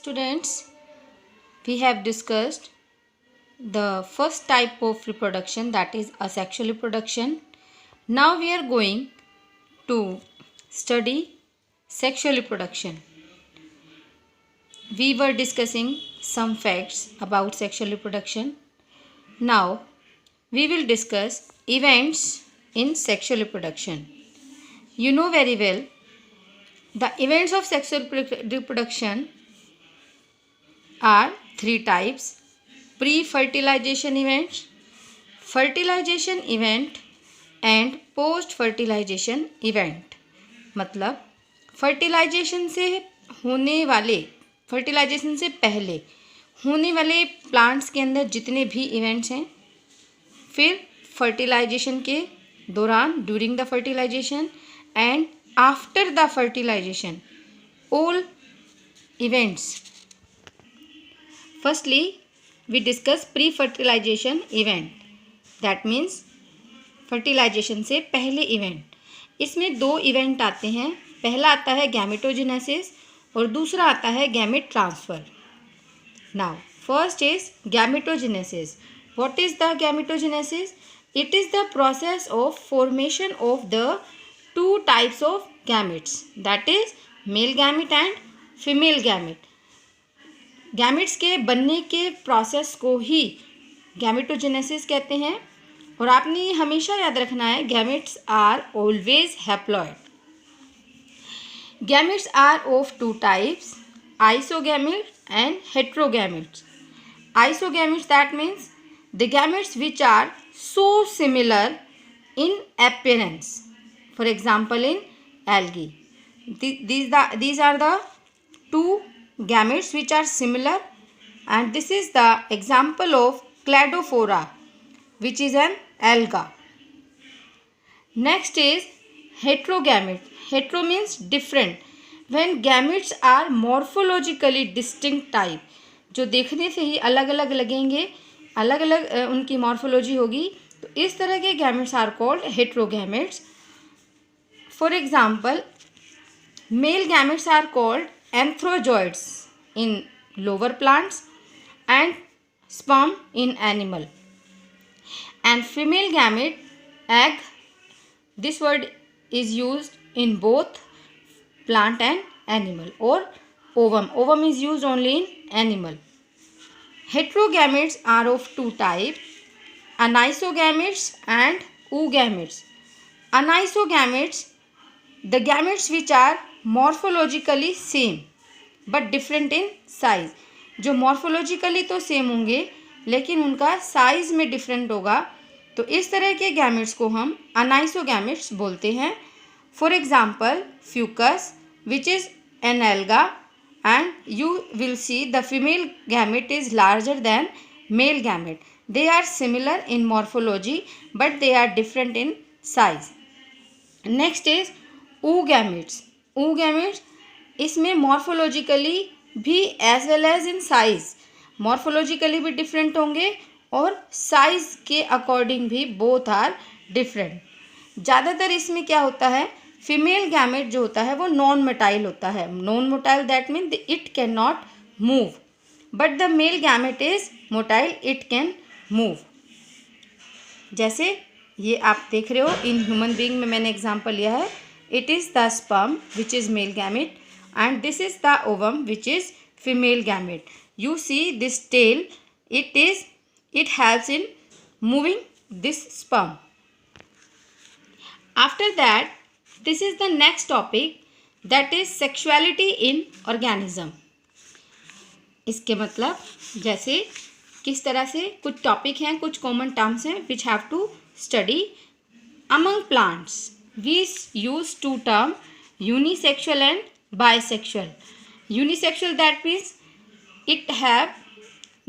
Students, we have discussed the first type of reproduction, that is asexual reproduction. Now we are going to study sexual reproduction. We were discussing some facts about sexual reproduction. Now we will discuss events in sexual reproduction. You know very well the events of sexual reproduction are three types: pre-fertilization event, fertilization event and post-fertilization event. मतलब fertilisation से पहले होने वाले plants के अंदर जितने भी events हैं, फिर फर्टिलाइजेशन के दौरान, during the fertilization and after the fertilization, all events. Firstly, we discuss pre-fertilization event. That means fertilization से पहले इवेंट. इसमें दो इवेंट आते हैं. पहला आता है गैमेटोजेनेसिस और दूसरा आता है gamete transfer. Now, first is gametogenesis. What is the gametogenesis? It is the process of formation of the two types of gametes. That is male gamete and female gamete. Gametes के बनने के process को ही gametogenesis कहते हैं. और आपने हमेशा याद रखना है, gametes are always haploid. Gametes are of two types, isogamete and heterogametes. Isogametes, that means the gametes which are so similar in appearance. For example, in algae, these are the two gametes which are similar, and this is the example of cladophora, which is an alga. Next is heterogamete. Hetero means different. When gametes are morphologically distinct type, जो देखने से ही अलग अलग लगेंगे, अलग अलग उनकी morphology होगी, तो इस तरह के gametes are called heterogametes. For example, male gametes are called anthrozoids in lower plants and sperm in animal, and female gamete, egg, this word is used in both plant and animal. Or ovum is used only in animal. Heterogametes are of two types, anisogametes and oogametes. Anisogametes, the gametes which are morphologically same but different in size. जो morphologically तो same होंगे लेकिन उनका size में different होगा, तो इस तरह के गैमेट्स को हम अनाइसोगैमेट्स बोलते हैं. For example, Fucus which is an alga, and you will see the female gamete is larger than male gamete. They are similar in morphology but they are different in size. Next is oogametes. oogametes, इसमें morphologically भी as well as in size, morphologically भी different होंगे और size के according भी both are different. ज़्यादातर इसमें क्या होता है, फीमेल गैमेट जो होता है वो नॉन मोटाइल होता है. Non motile that mean it can not move, but the male gamete is motile, it can move. जैसे ये आप देख रहे हो, इन ह्यूमन बीइंग में मैंने एग्जांपल लिया है. It is the sperm which is male gamete and this is the ovum which is female gamete. You see this tail, it helps in moving this sperm. After that, this is the next topic, that is sexuality in organism. इसके मतलब जैसे किस तरह से कुछ topic हैं, कुछ common terms हैं which have to study. Among plants, we use two terms, unisexual and bisexual. Unisexual, that means it have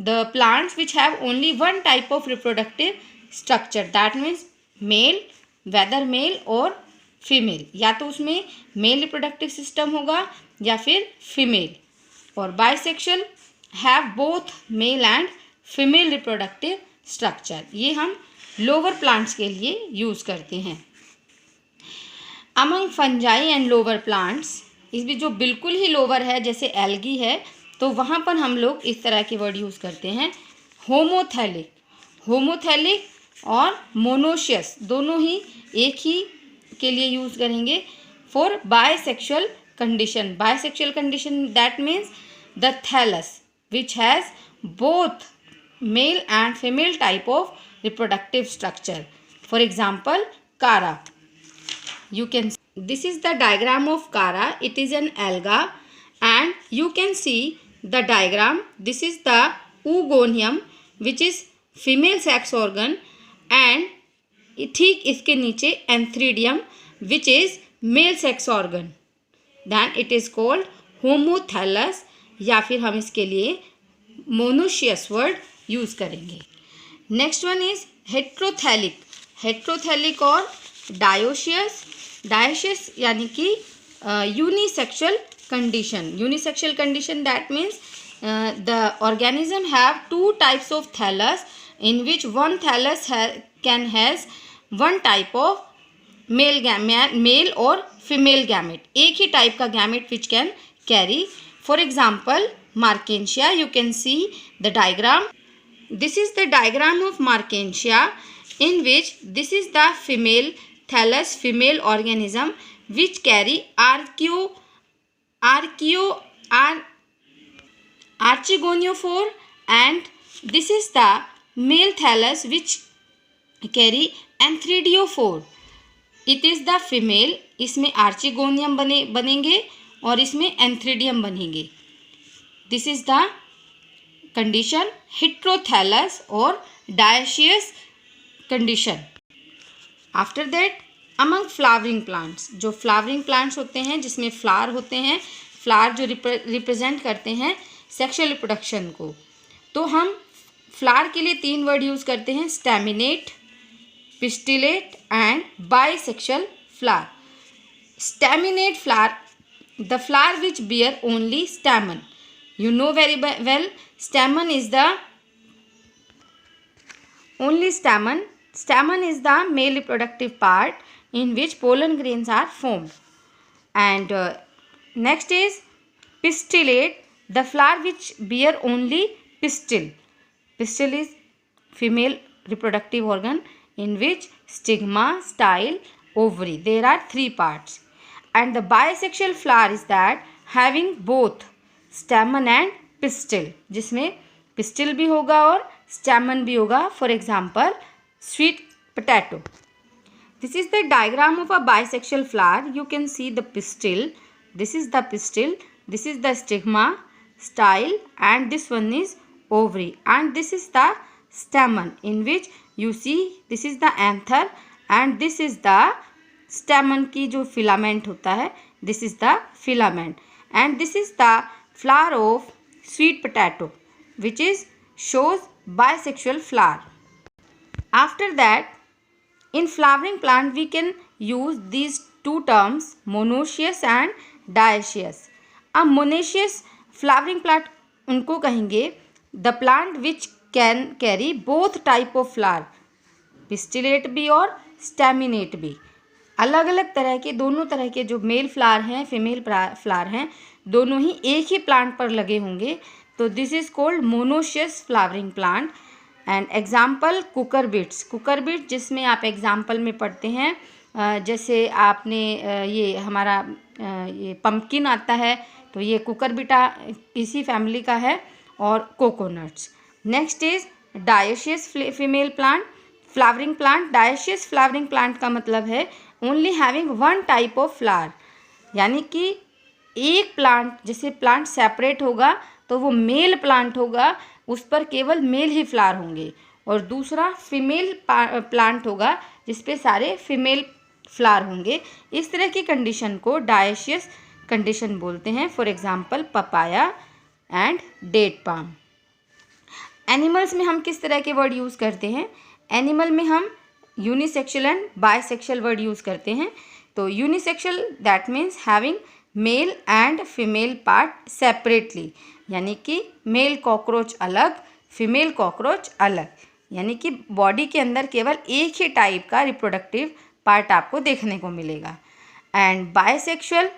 the plants which have only one type of reproductive structure. That means male, whether male or female, या तो उसमें male reproductive system होगा या फिर female. और bisexual have both male and female reproductive structure. ये हम lower plants के लिए यूज़ करते हैं. Among fungi and lower plants, इसमें जो बिल्कुल ही लोअर है जैसे एल्गी है, तो वहाँ पर हम लोग इस तरह के वर्ड यूज़ करते हैं, होमोथैलिक। होमोथैलिक और मोनोशियस दोनों ही एक ही के लिए यूज़ करेंगे for bisexual condition. Bisexual condition that means the thallus which has both male and female type of reproductive structure. For example, Kara. You can see, this is the diagram of Kara. It is an alga and you can see the diagram. This is the oogonium which is female sex organ and ठीक इसके नीचे antheridium which is male sex organ. Then it is called homothalus या फिर हम इसके लिए monoecious word use करेंगे। Next one is heterothallic. Heterothallic और डायोशियस। डायोशियस यानी कि unisexual condition. Unisexual condition that means the organism have two types of thallus in which one thallus can has one type of male और female gamete. एक ही type का gamete which can carry. For example, Markensia, you can see the diagram. This is the diagram of Markensia in which this is the female thallus, female organism which carry archegoniophore, and this is the male thallus which carry anthridiophore. It is the female, इसमें archegonium बनेंगे और इसमें antheridium बनेंगे। This is the condition हेट्रोथैलस और dioecious condition. After that among flowering plants, जो flowering plants होते हैं जिसमें फ्लावर होते हैं, फ्लावर जो रिप्रेजेंट करते हैं सेक्सुअल रिप्रोडक्शन को, तो हम फ्लावर के लिए 3 वर्ड यूज़ करते हैं, staminate, pistillate and bisexual flower. Staminate flower, the flower which bear only stamen. You know very well, stamen is the only stamen. Stamen is the male reproductive part in which pollen grains are formed. And next is pistillate, the flower which bear only pistil. Pistil is female reproductive organ in which stigma, style, ovary. There are 3 parts. And the bisexual flower is that having both stamen and pistil, जिसमें pistil भी होगा और stamen भी होगा. For example, sweet potato. This is the diagram of a bisexual flower. You can see the pistil. This is the pistil. This is the stigma, style, and this one is ovary. And this is the stamen in which you see this is the anther and this is the stamen की जो filament होता है, this is the filament and this is the flower of sweet potato which is shows bisexual flower. After that in flowering plant we can use these 2 terms, monoecious and dioecious. अब monoecious flowering plant उनको कहेंगे the plant which can carry both type of flower, pistillate भी और staminate भी. अलग अलग तरह के, दोनों तरह के जो मेल फ्लावर हैं, फीमेल फ्लावर हैं, दोनों ही एक ही प्लांट पर लगे होंगे, तो this is called monoecious flowering plant. And example cucurbits. Cucurbit जिसमें आप एग्जाम्पल में पढ़ते हैं, जैसे आपने ये हमारा ये पम्पकिन आता है, तो ये कुकर बीटा इसी फैमिली का है, और coconuts. Next is dioecious female plant flowering plant. Dioecious flowering plant का मतलब है only having 1 type of flower, यानी कि एक प्लांट, जैसे प्लांट सेपरेट होगा तो वो मेल प्लांट होगा, उस पर केवल मेल ही फ्लावर होंगे, और दूसरा फीमेल प्लांट होगा जिस पे सारे फीमेल फ्लावर होंगे. इस तरह की कंडीशन को डायोशियस कंडीशन बोलते हैं. For example papaya and date palm. Animals में हम किस तरह के वर्ड यूज़ करते हैं? एनिमल में हम unisexual and bisexual word use करते हैं. तो unisexual that means having mail and female part separately, यानी कि मेल कॉकरोच अलग, फीमेल कॉकरोच अलग, यानी कि बॉडी के अंदर केवल एक ही टाइप का रिप्रोडक्टिव पार्ट आपको देखने को मिलेगा. एंड बायसेक्सुअल,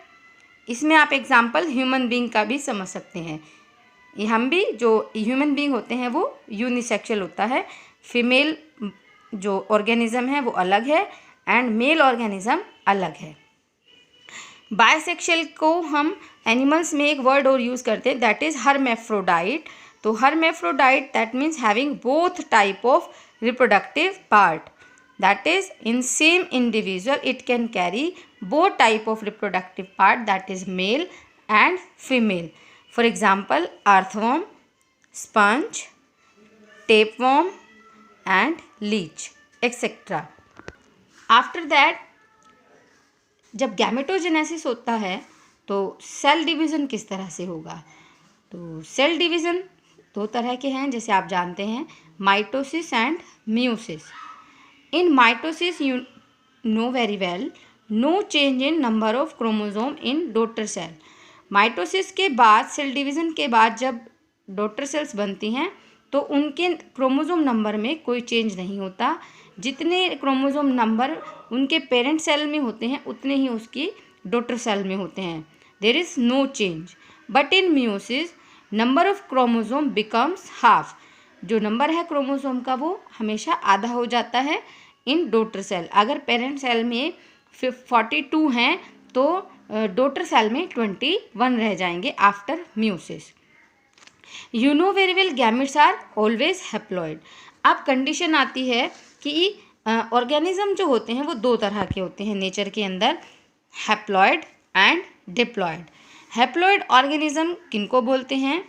इसमें आप एग्जांपल ह्यूमन बीइंग का भी समझ सकते हैं. हम भी जो ह्यूमन बीइंग होते हैं वो यूनिसेक्सुअल होता है, फीमेल जो ऑर्गेनिज्म है वो अलग है एंड मेल ऑर्गेनिज्म अलग है। बायसेक्सुअल को हम एनिमल्स में एक वर्ड और यूज़ करते हैं, दैट इज़ हर्मेफ्रोडाइट। तो hermaphrodite that means having both type of reproductive part, that is in same individual it can carry both type of reproductive part, that is male and female. For example, earthworm, sponge, tapeworm and leech etc. After that जब gametogenesis होता है तो cell division किस तरह से होगा? तो cell division दो तरह के हैं, जैसे आप जानते हैं, mitosis and meiosis. In mitosis, you know very well, no change in number of chromosome in daughter cell. Mitosis के बाद, सेल डिवीज़न के बाद जब डॉटर सेल्स बनती हैं तो उनके क्रोमोसोम नंबर में कोई चेंज नहीं होता। जितने क्रोमोसोम नंबर उनके पेरेंट सेल में होते हैं उतने ही उसकी डॉटर सेल में होते हैं। There is no change. But in meiosis number of chromosome becomes half. जो नंबर है क्रोमोसोम का वो हमेशा आधा हो जाता है इन डॉटर सेल। अगर पेरेंट सेल में 42 हैं तो डॉटर सेल में 21 रह जाएंगे after meiosis. You know very well gametes are always haploid. अब कंडीशन आती है कि ऑर्गेनिज्म जो होते हैं वो दो तरह के होते हैं नेचर के अंदर, haploid and diploid. Haploid organism किनको बोलते हैं?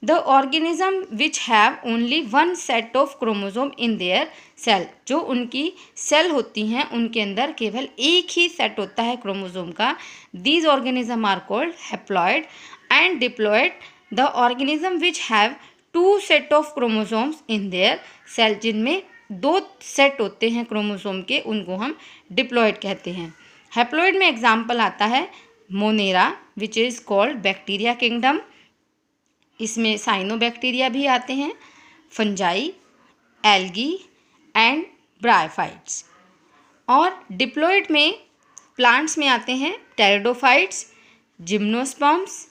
The organism which have only one set of chromosome in their cell. जो उनकी सेल होती हैं उनके अंदर केवल एक ही सेट होता है क्रोमोसोम का। These organism are called haploid. And diploid the organism which have two set of chromosomes in their cell. जिनमें दो सेट होते हैं क्रोमोसोम के, उनको हम डिप्लॉइड कहते हैं। हैप्लॉइड में एग्जाम्पल आता है Monera which is called bacteria kingdom, इसमें साइनोबैक्टीरिया भी आते हैं, फंजाई, एल्गी एंड ब्रायोफाइट्स। और डिप्लॉइड में प्लांट्स में आते हैं pteridophytes, gymnosperms,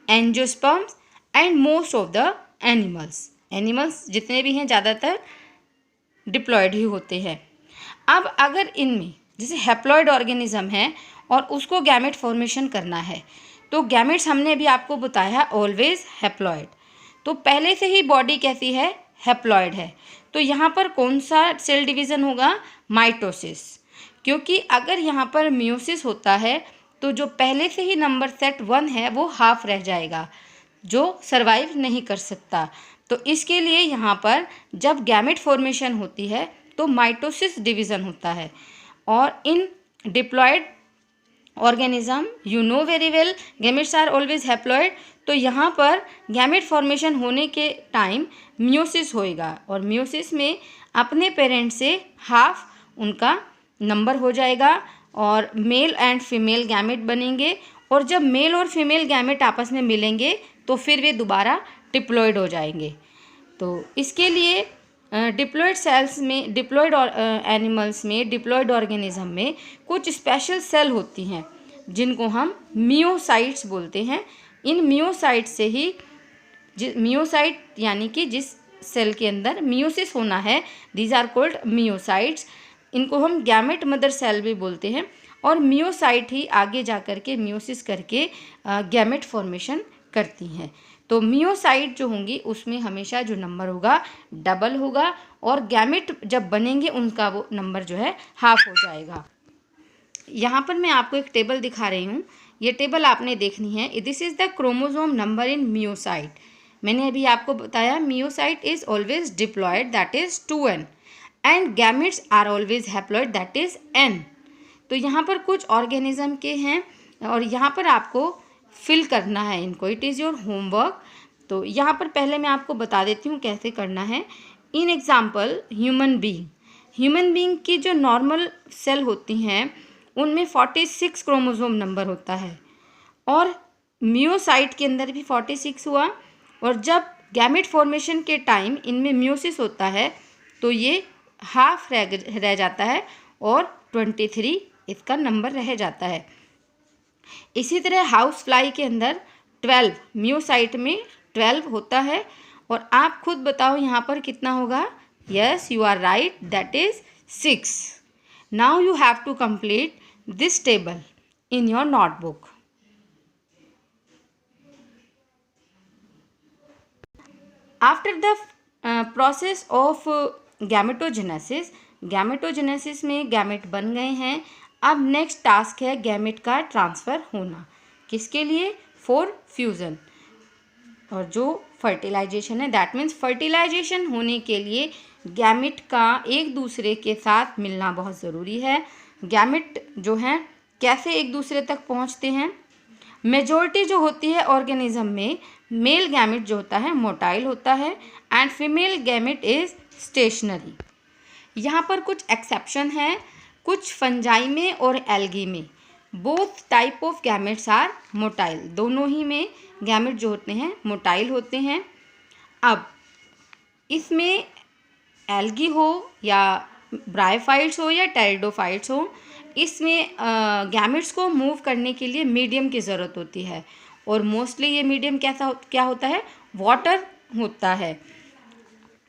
angiosperms and most of the animals. Animals जितने भी हैं ज़्यादातर डिप्लॉइड ही होते हैं। अब अगर इनमें जैसे हैप्लॉइड ऑर्गेनिज्म है और उसको गैमेट फॉर्मेशन करना है तो गैमेट्स हमने अभी आपको बताया ऑलवेज हैप्लॉइड। तो पहले से ही बॉडी कैसी है? हैप्लॉइड है। तो यहाँ पर कौन सा सेल डिवीज़न होगा? माइटोसिस। क्योंकि अगर यहाँ पर मियोसिस होता है तो जो पहले से ही नंबर सेट 1 है वो हाफ रह जाएगा, जो सरवाइव नहीं कर सकता। तो इसके लिए यहाँ पर जब गैमेट फॉर्मेशन होती है तो माइटोसिस डिवीज़न होता है। और in diploid organism you know very well gametes are always haploid. तो यहाँ पर गैमेट फॉर्मेशन होने के टाइम मियोसिस होएगा और मियोसिस में अपने पेरेंट से हाफ उनका नंबर हो जाएगा और मेल एंड फीमेल गैमेट बनेंगे। और जब मेल और फीमेल गैमेट आपस में मिलेंगे तो फिर वे दोबारा डिप्लॉइड हो जाएंगे। तो इसके लिए डिप्लॉइड सेल्स में, डिप्लॉइड एनिमल्स में, डिप्लॉइड ऑर्गेनिज्म में कुछ स्पेशल सेल होती हैं जिनको हम मियोसाइट्स बोलते हैं। इन मियोसाइट से ही मियोसाइट यानी कि जिस सेल के अंदर मियोसिस होना है, दीज आर कॉल्ड मियोसाइट्स। इनको हम गैमेट मदर सेल भी बोलते हैं। और मियोसाइट ही आगे जा कर के मियोसिस करके गैमेट फॉर्मेशन करती हैं। तो मियोसाइट जो होंगी उसमें हमेशा जो नंबर होगा डबल होगा और गैमेट जब बनेंगे उनका वो नंबर जो है हाफ हो जाएगा। यहाँ पर मैं आपको एक टेबल दिखा रही हूँ, ये टेबल आपने देखनी है। This is the chromosome number in meiocyte. मैंने अभी आपको बताया meiocyte is always diploid that is 2n and gametes are always haploid that is n। तो यहाँ पर कुछ ऑर्गेनिज्म के हैं और यहाँ पर आपको फिल करना है इनको, इट इज़ योर होमवर्क। तो यहाँ पर पहले मैं आपको बता देती हूँ कैसे करना है। इन एग्जाम्पल ह्यूमन बीइंग की जो नॉर्मल सेल होती हैं उनमें 46 क्रोमोसोम नंबर होता है और मियोसाइट के अंदर भी 46 हुआ। और जब गैमेट फॉर्मेशन के टाइम इनमें मियोसिस होता है तो ये हाफ रह जाता है और 23 इसका नंबर रह जाता है। इसी तरह हाउस फ्लाई के अंदर 12, मियोसाइट में 12 होता है। और आप खुद बताओ यहाँ पर कितना होगा। Yes, you are right, that is 6. Now you have to complete this table in your notebook. After the process of gametogenesis, gametogenesis में गैमेट बन गए हैं। अब नेक्स्ट टास्क है गैमेट का ट्रांसफ़र होना। किसके लिए? For fusion. और जो फर्टिलाइजेशन है, दैट मीन्स फर्टिलाइजेशन होने के लिए गैमेट का एक दूसरे के साथ मिलना बहुत ज़रूरी है। गैमेट जो हैं कैसे एक दूसरे तक पहुंचते हैं? मेजॉरिटी जो होती है ऑर्गेनिज्म में, मेल गैमेट जो होता है मोटाइल होता है and female gamete is stationary. यहाँ पर कुछ एक्सेप्शन है, कुछ फंजाई में और एल्गी में both type of gametes are motile. दोनों ही में गैमेट जो होते हैं मोटाइल होते हैं। अब इसमें एल्गी हो या ब्रायोफाइट्स हो या टेरिडोफाइट्स हो, इसमें गैमेट्स को मूव करने के लिए मीडियम की ज़रूरत होती है। और मोस्टली ये मीडियम क्या होता है? वाटर होता है।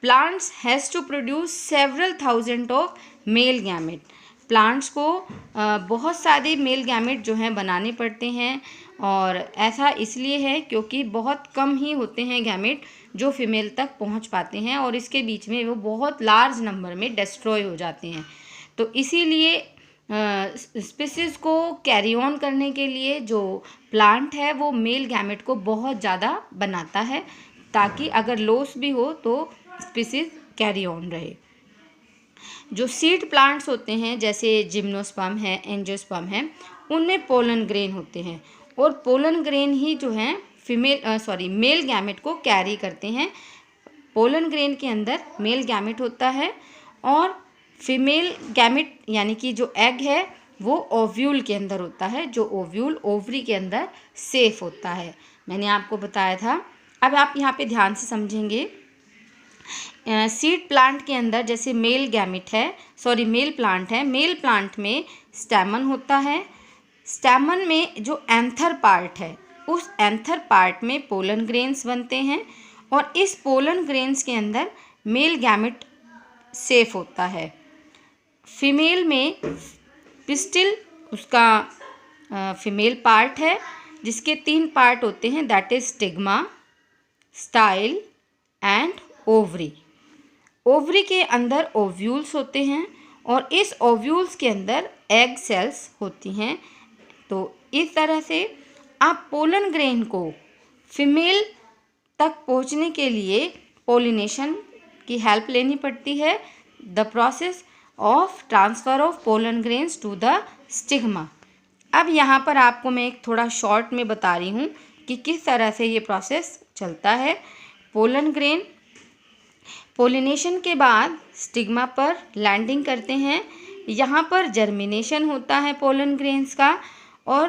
Plants has to produce several thousand of male gamete. Plants को बहुत सारे मेल गैमेट जो हैं बनाने पड़ते हैं। और ऐसा इसलिए है क्योंकि बहुत कम ही होते हैं गैमेट जो फीमेल तक पहुंच पाते हैं, और इसके बीच में वो बहुत लार्ज नंबर में डिस्ट्रॉय हो जाते हैं। तो इसीलिए स्पीसीज़ को कैरी ऑन करने के लिए जो प्लांट है वो मेल गैमेट को बहुत ज़्यादा बनाता है, ताकि अगर लॉस भी हो तो स्पीसीज़ कैरी ऑन रहे। जो सीड प्लांट्स होते हैं जैसे जिम्नोस्पर्म है, एंजियोस्पर्म है, उनमें पोलन ग्रेन होते हैं, और पोलन ग्रेन ही जो हैं मेल गैमेट को कैरी करते हैं। पोलन ग्रेन के अंदर मेल गैमेट होता है, और फीमेल गैमेट यानी कि जो एग है वो ओव्यूल के अंदर होता है, जो ओव्यूल ओवरी के अंदर सेफ होता है। मैंने आपको बताया था। अब आप यहाँ पे ध्यान से समझेंगे। सीड प्लांट के अंदर जैसे मेल प्लांट है, मेल प्लांट में स्टैमन होता है। स्टैमन में जो एंथर पार्ट है, उस एंथर पार्ट में पोलन ग्रेन्स बनते हैं, और इस पोलन ग्रेन्स के अंदर मेल गैमेट सेफ होता है। फीमेल में पिस्टिल उसका फीमेल पार्ट है, जिसके 3 पार्ट होते हैं, that is stigma, style and ovary. Ovary के अंदर ओव्यूल्स होते हैं, और इस ओव्यूल्स के अंदर एग सेल्स होती हैं। तो इस तरह से आप पोलन ग्रेन को फीमेल तक पहुंचने के लिए पोलिनेशन की हेल्प लेनी पड़ती है। The process of transfer of pollen grains to the stigma. अब यहाँ पर आपको मैं एक थोड़ा शॉर्ट में बता रही हूँ कि किस तरह से ये प्रोसेस चलता है। पोलन ग्रेन पोलिनेशन के बाद स्टिग्मा पर लैंडिंग करते हैं। यहाँ पर जर्मिनेशन होता है पोलन ग्रेन्स का, और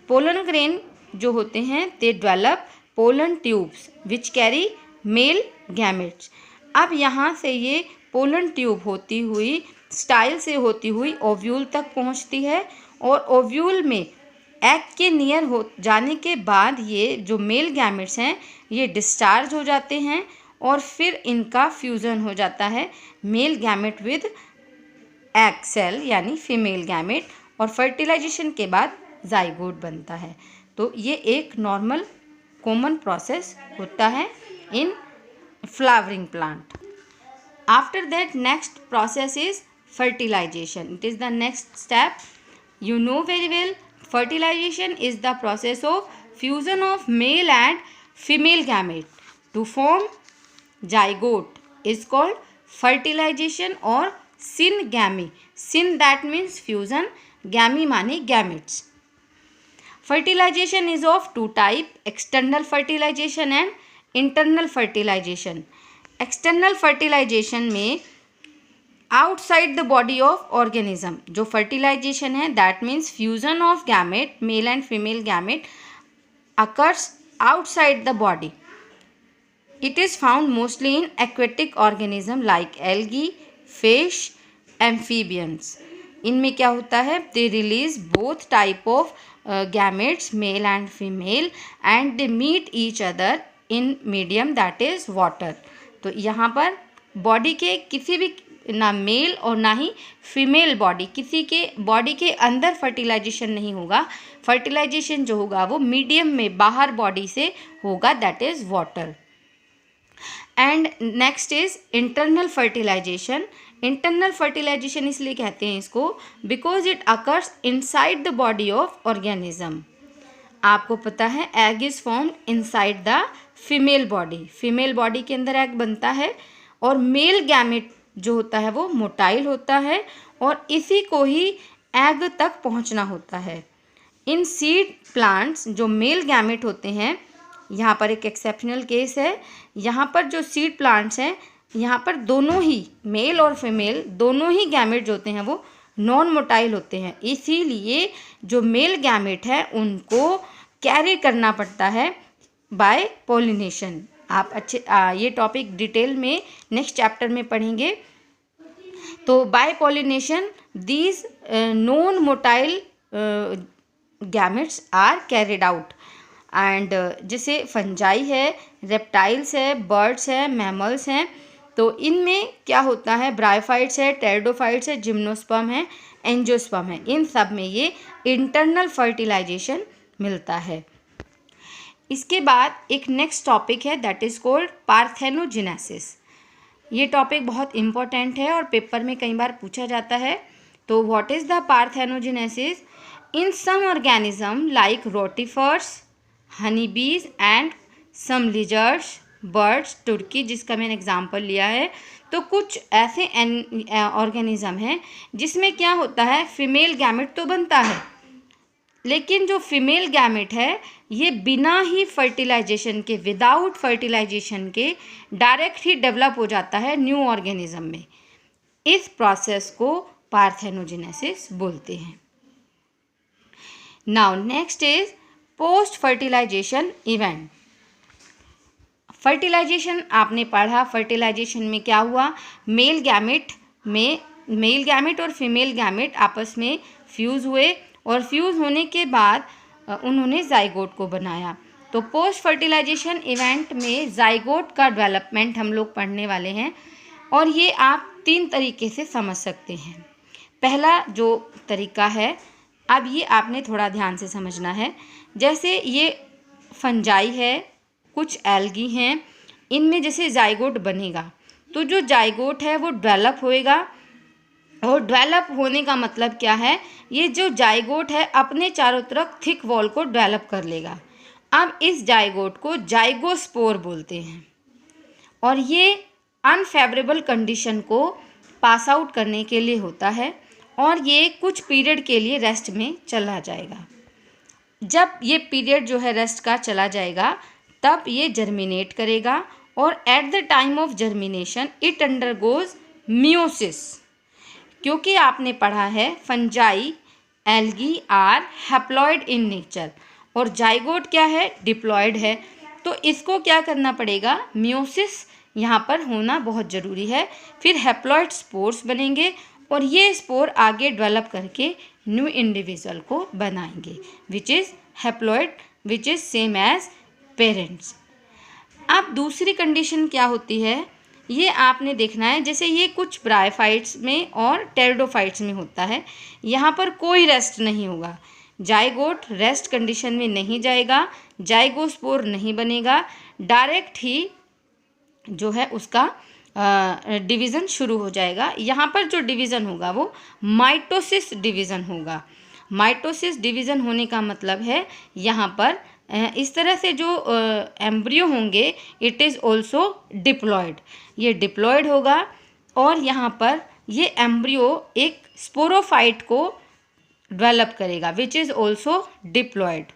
पोलन ग्रेन जो होते हैं they develop pollen tubes which carry male gametes. अब यहाँ से ये पोलन ट्यूब होती हुई स्टाइल से होती हुई ओव्यूल तक पहुँचती है, और ओव्यूल में एग के नियर हो जाने के बाद ये जो मेल गैमेट्स हैं ये डिस्चार्ज हो जाते हैं, और फिर इनका फ्यूज़न हो जाता है male gamete with egg cell यानी फीमेल गैमेट, और फर्टिलाइजेशन के बाद जाइगोट बनता है। तो ये एक नॉर्मल कॉमन प्रोसेस होता है इन flowering plant. After that, next process is fertilization. It is the next step. You know very well, fertilization is the process of fusion of male and female gamete to form zygote. Is called fertilization or syngamy. Syn that means fusion, gamy माने gametes. Fertilization is of 2 type: external fertilization and internal fertilization. External fertilization में outside the body of organism जो fertilization है, that means fusion of gamete, male and female gamete occurs outside the body. It is found mostly in aquatic organism like algae, fish, amphibians. इनमें क्या होता है? They release both type of gametes, male and female, and they meet each other in medium that is water. तो यहाँ पर body के किसी भी ना मेल और ना ही फीमेल बॉडी, किसी के बॉडी के अंदर फर्टिलाइजेशन नहीं होगा। फर्टिलाइजेशन जो होगा वो मीडियम में बाहर बॉडी से होगा, that is water. And next is internal fertilization. Internal fertilization इसलिए कहते हैं इसको because it occurs inside the body of organism. आपको पता है egg is formed inside the female body. Female body के अंदर एग बनता है और मेल गैमेट जो होता है वो मोटाइल होता है और इसी को ही एग तक पहुंचना होता है। इन सीड प्लांट्स जो मेल गैमेट होते हैं, यहाँ पर एक एक्सेप्शनल केस है, यहाँ पर जो सीड प्लांट्स हैं यहाँ पर दोनों ही मेल और फीमेल दोनों ही गैमेट जो होते हैं वो नॉन मोटाइल होते हैं। इसीलिए जो मेल गैमेट है उनको कैरी करना पड़ता है बाय पॉलिनेशन। आप अच्छे ये टॉपिक डिटेल में नेक्स्ट चैप्टर में पढ़ेंगे। तो by pollination these non motile gametes are carried out. And जैसे फंजाई है, रेप्टाइल्स है, बर्ड्स है, मैमल्स हैं, तो इनमें क्या होता है, ब्रायोफाइट्स है, टेरिडोफाइट्स है, जिम्नोस्पर्म है, एंजियोस्पर्म है, इन सब में ये इंटरनल फर्टिलाइजेशन मिलता है। इसके बाद एक नेक्स्ट टॉपिक है दैट इज़ कॉल्ड पार्थेनोजेनेसिस। ये टॉपिक बहुत इम्पोर्टेंट है और पेपर में कई बार पूछा जाता है। तो what is the parthenogenesis? In some organism like rotifers, honey bees and some lizards, birds, turkey जिसका मैंने एग्जांपल लिया है, तो कुछ ऐसे ऑर्गेनिज्म हैं जिसमें क्या होता है, फीमेल गैमेट तो बनता है लेकिन जो फीमेल गैमेट है ये बिना ही फर्टिलाइजेशन के, विदाउट फर्टिलाइजेशन के डायरेक्ट ही डेवलप हो जाता है न्यू ऑर्गेनिज्म में। इस प्रोसेस को पार्थेनोजेनेसिस बोलते हैं। Now next is post fertilization event. Fertilization आपने पढ़ा, फर्टिलाइजेशन में क्या हुआ, मेल गैमेट और फीमेल गैमेट आपस में फ्यूज़ हुए और फ्यूज़ होने के बाद उन्होंने जाइगोट को बनाया। तो पोस्ट फर्टिलाइजेशन इवेंट में जाइगोट का डेवलपमेंट हम लोग पढ़ने वाले हैं और ये आप 3 तरीके से समझ सकते हैं। पहला जो तरीका है, अब ये आपने थोड़ा ध्यान से समझना है, जैसे ये फंजाई है, कुछ एल्गी हैं, इनमें जैसे जाइगोट बनेगा तो जो जाइगोट है वो डेवलप होएगा और डेवलप होने का मतलब क्या है, ये जो जाइगोट है अपने चारों तरफ थिक वॉल को डेवलप कर लेगा। अब इस जाइगोट को जाइगोस्पोर बोलते हैं और ये अनफेवरेबल कंडीशन को पास आउट करने के लिए होता है और ये कुछ पीरियड के लिए रेस्ट में चला जाएगा। जब ये पीरियड जो है रेस्ट का चला जाएगा तब ये जर्मिनेट करेगा और at the time of germination it undergoes meiosis. क्योंकि आपने पढ़ा है fungi, algae are haploid in nature और जाइगोट क्या है, डिप्लॉइड है, तो इसको क्या करना पड़ेगा, मियोसिस यहाँ पर होना बहुत ज़रूरी है। फिर हैप्लॉइड स्पोर्स बनेंगे और ये स्पोर आगे डेवलप करके न्यू इंडिविजुअल को बनाएंगे which is haploid, which is same as parents. अब दूसरी कंडीशन क्या होती है, ये आपने देखना है, जैसे ये कुछ ब्रायोफाइट्स में और टेरिडोफाइट्स में होता है, यहाँ पर कोई रेस्ट नहीं होगा, जाइगोट रेस्ट कंडीशन में नहीं जाएगा, जाइगोस्पोर नहीं बनेगा, डायरेक्ट ही जो है उसका डिवीज़न शुरू हो जाएगा। यहाँ पर जो डिवीज़न होगा वो माइटोसिस डिवीज़न होगा। माइटोसिस डिवीज़न होने का मतलब है यहाँ पर इस तरह से जो एम्ब्रियो होंगे इट इज़ ऑल्सो डिप्लॉयड, ये डिप्लॉयड होगा और यहाँ पर ये एम्ब्रियो एक स्पोरोफाइट को डेवलप करेगा विच इज़ ऑल्सो डिप्लॉयड।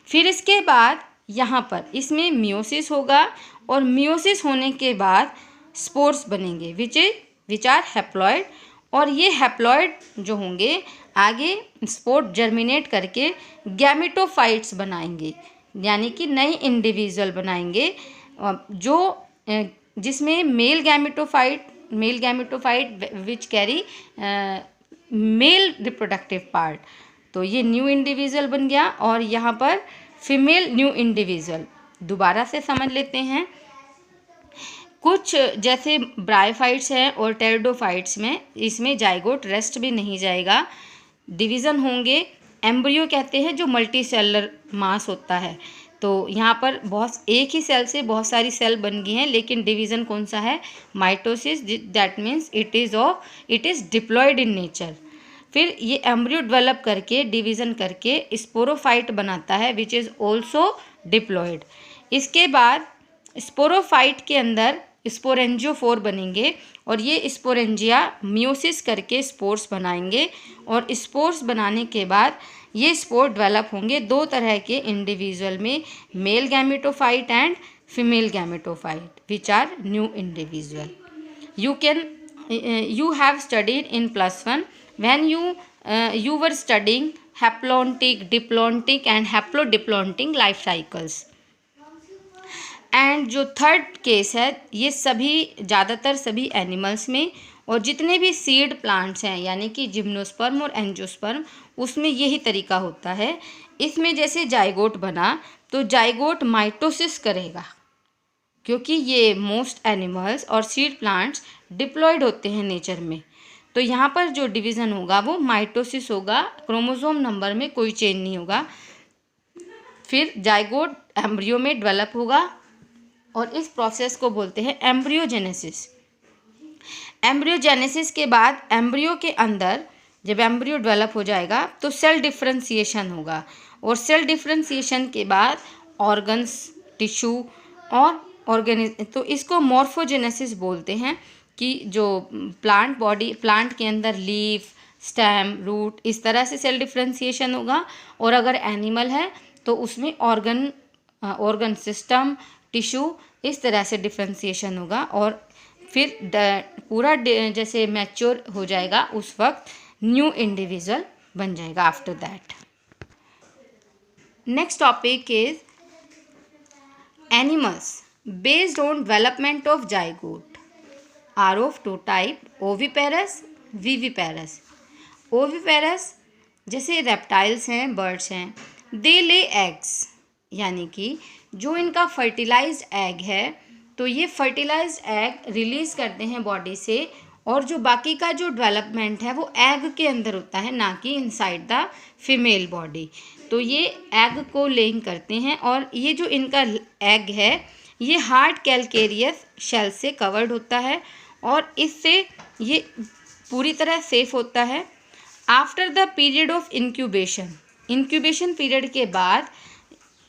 फिर इसके बाद यहाँ पर इसमें मियोसिस होगा और मियोसिस होने के बाद स्पोर्स बनेंगे विच आर हैप्लॉयड और ये हैप्लॉयड जो होंगे आगे स्पोर जर्मिनेट करके गैमेटोफाइट्स बनाएंगे, यानी कि नई इंडिविजुअल बनाएंगे जो जिसमें male gametophyte which carry male reproductive part, तो ये न्यू इंडिविजुअल बन गया और यहाँ पर फीमेल न्यू इंडिविजुअल, दोबारा से समझ लेते हैं। कुछ जैसे ब्रायोफाइट्स हैं और टेरिडोफाइट्स में, इसमें जाइगोट रेस्ट भी नहीं जाएगा, डिवीज़न होंगे। एम्ब्रियो कहते हैं जो मल्टी सेलर मास होता है, तो यहाँ पर बहुत एक ही सेल से बहुत सारी सेल बन गई हैं, लेकिन डिवीज़न कौन सा है? Mitosis. That means it is diploid in nature. फिर ये एम्ब्रियो डेवलप करके डिवीज़न करके स्पोरोफाइट बनाता है विच इज़ ऑल्सो डिप्लॉयड। इसके बाद स्पोरोफाइट के अंदर स्पोरेंजियोफोर बनेंगे और ये स्पोरेंजिया मियोसिस करके स्पोर्स बनाएंगे और स्पोर्स बनाने के बाद ये स्पोर डेवलप होंगे दो तरह के इंडिविजुअल में, male gametophyte and female gametophyte which are new individual. You have studied in +1 when you were studying haplontic, diplontic and haplodiplontine life cycles। And जो थर्ड केस है, ये सभी ज़्यादातर सभी एनिमल्स में और जितने भी सीड प्लांट्स हैं यानी कि जिम्नोस्पर्म और एंजियोस्पर्म, उसमें यही तरीका होता है। इसमें जैसे जाइगोट बना तो जाइगोट माइटोसिस करेगा, क्योंकि ये मोस्ट एनिमल्स और सीड प्लांट्स डिप्लॉयड होते हैं नेचर में, तो यहाँ पर जो डिवीज़न होगा वो माइटोसिस होगा, क्रोमोसोम नंबर में कोई चेंज नहीं होगा। फिर जाइगोट एम्ब्रियो में डेवलप होगा और इस प्रोसेस को बोलते हैं एम्ब्रियोजेनेसिस। एम्ब्रियोजेनेसिस के बाद एम्ब्रियो के अंदर जब एम्ब्रियो डेवलप हो जाएगा तो सेल डिफ्रेंसिएशन होगा और सेल डिफ्रेंसिएशन के बाद ऑर्गन्स, टिश्यू और ऑर्गेनिज्म, तो इसको मॉर्फोजेनेसिस बोलते हैं कि जो प्लांट के अंदर लीफ, स्टेम, रूट, इस तरह से सेल डिफ्रेंसिएशन होगा। और अगर एनिमल है तो उसमें ऑर्गन सिस्टम, टिश्यू, इस तरह से डिफ्रेंसिएशन होगा और फिर पूरा जैसे मैच्योर हो जाएगा उस वक्त न्यू इंडिविजुअल बन जाएगा after that. Next topic is animals based on development of zygote are of two type, oviparous, viviparous. Oviparous जैसे रेप्टाइल्स हैं, बर्ड्स हैं, दे ले एग्स, यानी कि जो इनका फर्टिलाइज्ड एग है तो ये फर्टिलाइज्ड एग रिलीज़ करते हैं बॉडी से और जो बाकी का जो डेवलपमेंट है वो एग के अंदर होता है, ना कि इनसाइड द फीमेल बॉडी। तो ये एग को लेइंग करते हैं और ये जो इनका एग है ये हार्ड कैलकेरियस शेल से कवर्ड होता है और इससे ये पूरी तरह सेफ होता है। After the period of incubation period के बाद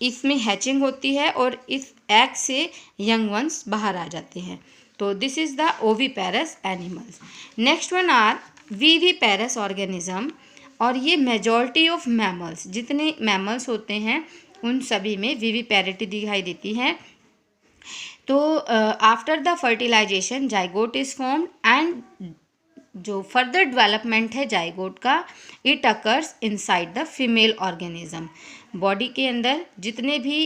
इसमें हैचिंग होती है और इस एग से यंग वंस बाहर आ जाते हैं। तो this is the oviparous animals. Next one are viviparous organism, और ये मेजॉरिटी ऑफ मैमल्स, जितने मैमल्स होते हैं उन सभी में विविपेरिटी दिखाई देती है। तो after the fertilization zygote is formed and जो फर्दर डेवलपमेंट है जाइगोट का, it occurs inside the female organism. Body के अंदर जितने भी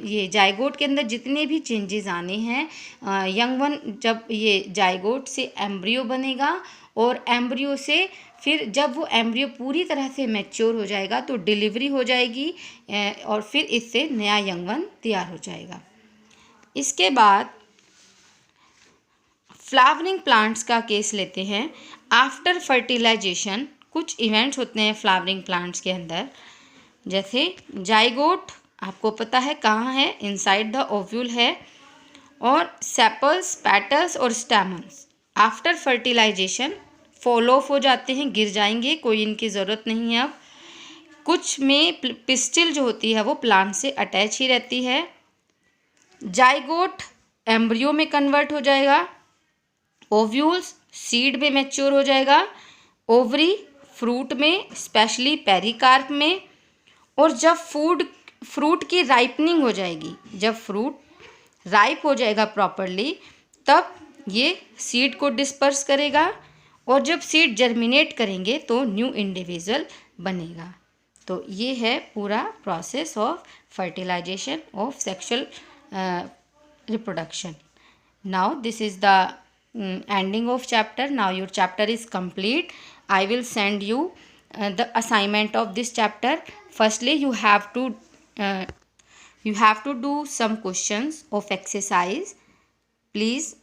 ये जाइगोट के अंदर जितने भी चेंजेस आने हैं, यंग वन जब ये जाइगोट से एम्ब्रियो बनेगा और एम्ब्रियो से फिर जब वो एम्ब्रियो पूरी तरह से मैच्योर हो जाएगा तो डिलीवरी हो जाएगी और फिर इससे नया यंग वन तैयार हो जाएगा। इसके बाद फ्लावरिंग प्लांट्स का केस लेते हैं। आफ्टर फर्टिलाइजेशन कुछ इवेंट्स होते हैं फ्लावरिंग प्लांट्स के अंदर, जैसे जाइगोट आपको पता है कहाँ है, इनसाइड द ओव्यूल है, और सेपल्स, पेटल्स और stamens after fertilization fall off हो जाते हैं, गिर जाएंगे, कोई इनकी ज़रूरत नहीं है अब। कुछ में पिस्टिल जो होती है वो प्लांट से अटैच ही रहती है। जाइगोट एम्ब्रियो में कन्वर्ट हो जाएगा, ओव्यूल्स सीड में मैच्योर हो जाएगा, ओवरी फ्रूट में, स्पेशली पेरिकार्प में, और जब फ्रूट की राइपनिंग हो जाएगी, जब फ्रूट राइप हो जाएगा प्रॉपरली, तब ये सीड को डिस्पर्स करेगा और जब सीड जर्मिनेट करेंगे तो न्यू इंडिविजुअल बनेगा। तो ये है पूरा process of fertilization of sexual reproduction. Now this is the ending of chapter. Now your chapter is complete. I will send you the assignment of this chapter. Firstly you have to You have to do some questions of exercise. Please